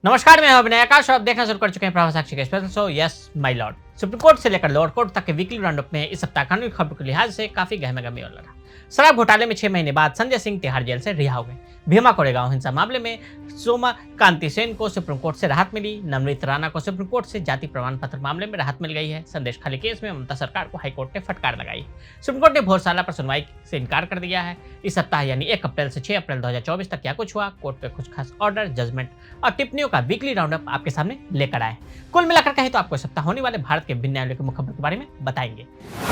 नमस्कार, मैं हूं अभिनय आकाश और आप देखना शुरू कर चुके हैं प्रभास साक्षी का special show yes my Lord. Supreme court से लेकर लोअर कोर्ट तक के वीकली राउंडअप में इस सप्ताह कानूनी खबरों के लिहाज से काफी गहमा-गहमी और लगा। शराब घोटाले में 6 महीने बाद संजय सिंह तिहाड़ जेल से रिहा हो गए। भीमा कोरेगांव हिंसा मामले में सोमा कांति सेन को सुप्रीम कोर्ट से राहत मिली। नवनीत राणा को सुप्रीम कोर्ट से जाति प्रमाण पत्र मामले में राहत मिल गई है। संदेश खाली केस में ममता सरकार को हाईकोर्ट ने फटकार लगाई। सुप्रीम कोर्ट ने भोरसाला पर सुनवाई से इनकार कर दिया है। इस सप्ताह यानी 1 अप्रैल से 6 अप्रैल 2024 तक क्या कुछ हुआ, कोर्ट पे कुछ खास ऑर्डर, जजमेंट और टिप्पणियों का वीकली राउंडअप आपके सामने लेकर आए। कुल मिलाकर कहें तो आपको इस सप्ताह होने वाले भारत के विभिन्न न्यायालयों के मुख्य खबरों के बारे में बताएंगे।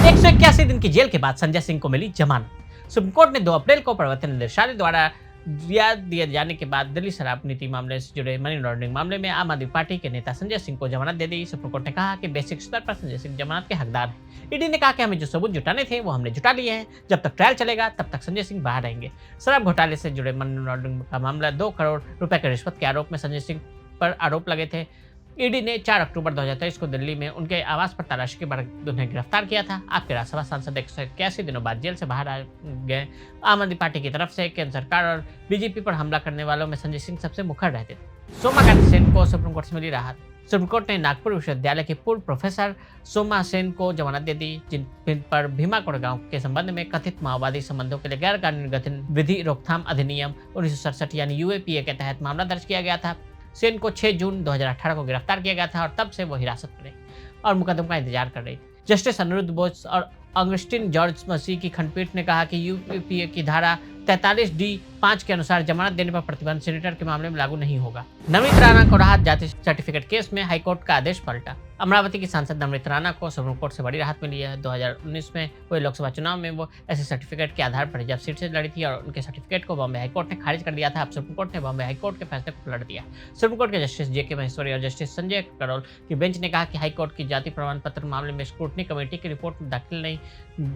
181 दिन की जेल के बाद संजय सिंह को मिली जमानत। सुप्रीम कोर्ट ने 2 अप्रैल को प्रवर्तन निदेशालय द्वारा रिहा दिए जाने के बाद दिल्ली शराब नीति मामले से जुड़े मनी लॉन्ड्रिंग मामले में आम आदमी पार्टी के नेता संजय सिंह को जमानत दे दी। सुप्रीम कोर्ट ने कहा कि बेसिक स्तर पर संजय सिंह जमानत के हकदार हैं। ईडी ने कहा कि हमें जो सबूत जुटाने थे वो हमने जुटा लिए हैं। जब तक ट्रायल चलेगा तब तक संजय सिंह बाहर रहेंगे। शराब घोटाले से जुड़े मनी लॉन्ड्रिंग का मामला 2 करोड़ रुपए की रिश्वत के आरोप में संजय सिंह पर आरोप लगे थे। ईडी ने 4 अक्टूबर 2023 को दिल्ली में उनके आवास पर तलाशी के बाद उन्हें गिरफ्तार किया था। आपके राज्यसभा सांसद 181 दिनों बाद जेल से बाहर आ गए। आम आदमी पार्टी की तरफ से केंद्र सरकार और बीजेपी पर हमला करने वालों में संजय सिंह सबसे मुखर रहते थे। सोमा कांति सेन को सुप्रीम कोर्ट से मिली राहत। सुप्रीम कोर्ट ने नागपुर विश्वविद्यालय के पूर्व प्रोफेसर सोमा सेन को जमानत दे दी, जिन पर भीमा कोरेगांव के संबंध में कथित माओवादी संबंधों के लिए गैर कानूनी गतिविधि रोकथाम अधिनियम 1967 यानी यूएपीए के तहत मामला दर्ज किया गया था। सेन को 6 जून 2018 को गिरफ्तार किया गया था और तब से वो हिरासत में रही और मुकदमे का इंतजार कर रही। जस्टिस अनिरुद्ध बोस और अगस्टिन जॉर्ज मसीह की खंडपीठ ने कहा कि यूपीए की धारा 43D(5) के अनुसार जमानत देने पर प्रतिबंध सेनेटर के मामले में लागू नहीं होगा। नवनीत राणा को राहत। जाति सर्टिफिकेट केस में हाईकोर्ट का आदेश पलटा। अमरावती की सांसद नवनीत राणा को सुप्रीम कोर्ट से बड़ी राहत मिली है। 2019 में हुए लोकसभा चुनाव में वो ऐसे सर्टिफिकेट के आधार पर रिजर्व सीट से लड़ी थी और उनके सर्टिफिकेट को बॉम्बे हाईकोर्ट ने खारिज कर दिया था। अब सुप्रीम कोर्ट ने बॉम्बे हाईकोर्ट के फैसले को पलट दिया। सुप्रीम कोर्ट के जस्टिस JK महेश्वरी और जस्टिस संजय करोल की बेंच ने कहा कि हाईकोर्ट की जाति प्रमाण पत्र मामले में स्क्रूटनी कमेटी की रिपोर्ट में दाखिल नहीं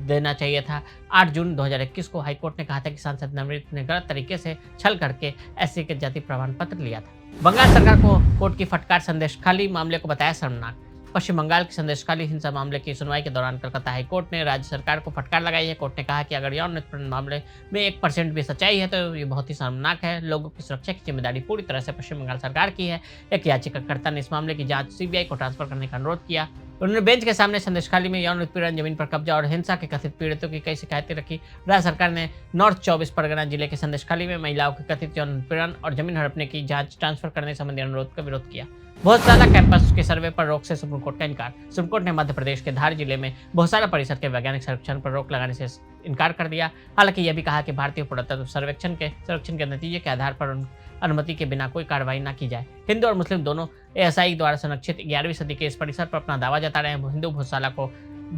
देना चाहिए था। 8 जून 2021 को हाईकोर्ट ने कहा था कि सांसद नवनीत ने गलत तरीके से छल करके SC के जाति प्रमाण पत्र लिया था। बंगाल सरकार को कोर्ट की फटकार। संदेश खाली मामले को बताया शर्मनाक। पश्चिम बंगाल की संदेश खाली हिंसा मामले की सुनवाई के दौरान कलकत्ता हाईकोर्ट ने राज्य सरकार को फटकार लगाई है। कोर्ट ने कहा कि अगर यौन उत्पीड़न मामले में 1% भी सच्चाई है तो ये बहुत ही शर्मनाक है। लोगों की सुरक्षा की जिम्मेदारी पूरी तरह से पश्चिम बंगाल सरकार की है। एक याचिकाकर्ता ने इस मामले की जांच CBI को ट्रांसफर करने का अनुरोध किया। उन्होंने बेंच के सामने संदेश खाली में यौन उत्पीड़न, जमीन पर कब्जा और हिंसा के कथित पीड़ितों की कई शिकायतें रखी। राज्य सरकार ने नॉर्थ 24 परगना जिले के संदेश खाली में महिलाओं के कथित यौन उत्पीड़न और जमीन हड़पने की जांच ट्रांसफर करने संबंधी अनुरोध का विरोध किया। भोजसाला कैंपस के सर्वे पर रोक से सुप्रीम कोर्ट का इनकार। सुप्रीम कोर्ट ने मध्य प्रदेश के धार जिले में भोजसाला परिसर के वैज्ञानिक सर्वेक्षण पर रोक लगाने से इनकार कर दिया। हालांकि यह भी कहा कि भारतीय पुरातत्व सर्वेक्षण के नतीजे के आधार पर अनुमति के बिना कोई कार्रवाई न की जाए। हिंदू और मुस्लिम दोनों ASI द्वारा संरक्षित 11वीं सदी के इस परिसर पर अपना दावा जता रहे हैं। हिंदू भोजसाला को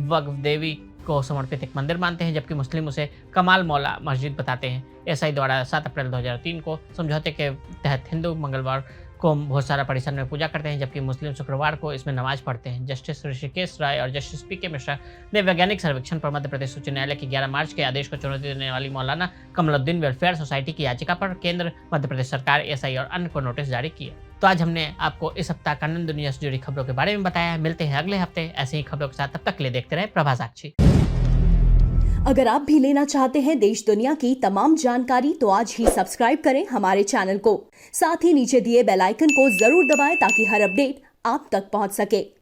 वक्फ देवी को समर्पित एक मंदिर मानते हैं, जबकि मुस्लिम उसे कमाल मौला मस्जिद बताते हैं। ASI द्वारा 7 अप्रैल 2003 को समझौते के तहत हिंदू मंगलवार को भोजसाला परिसर में पूजा करते हैं, जबकि मुस्लिम शुक्रवार को इसमें नमाज पढ़ते हैं। जस्टिस ऋषिकेश राय और जस्टिस PK मिश्रा ने वैज्ञानिक सर्वेक्षण पर मध्य प्रदेश उच्च न्यायालय के 11 मार्च के आदेश को चुनौती देने वाली मौलाना कमलुद्दीन वेलफेयर सोसाइटी की याचिका पर केंद्र, मध्य प्रदेश सरकार, ASI और अन्य को नोटिस जारी किए। तो आज हमने आपको इस सप्ताह कानून दुनिया से जुड़ी खबरों के बारे में बताया। मिलते हैं अगले हफ्ते ऐसे ही खबरों के साथ। तब तक के लिए देखते रहे प्रभास साक्षी। अगर आप भी लेना चाहते हैं देश दुनिया की तमाम जानकारी तो आज ही सब्सक्राइब करें हमारे चैनल को। साथ ही नीचे दिए बेल आइकन को जरूर दबाएं ताकि हर अपडेट आप तक पहुंच सके।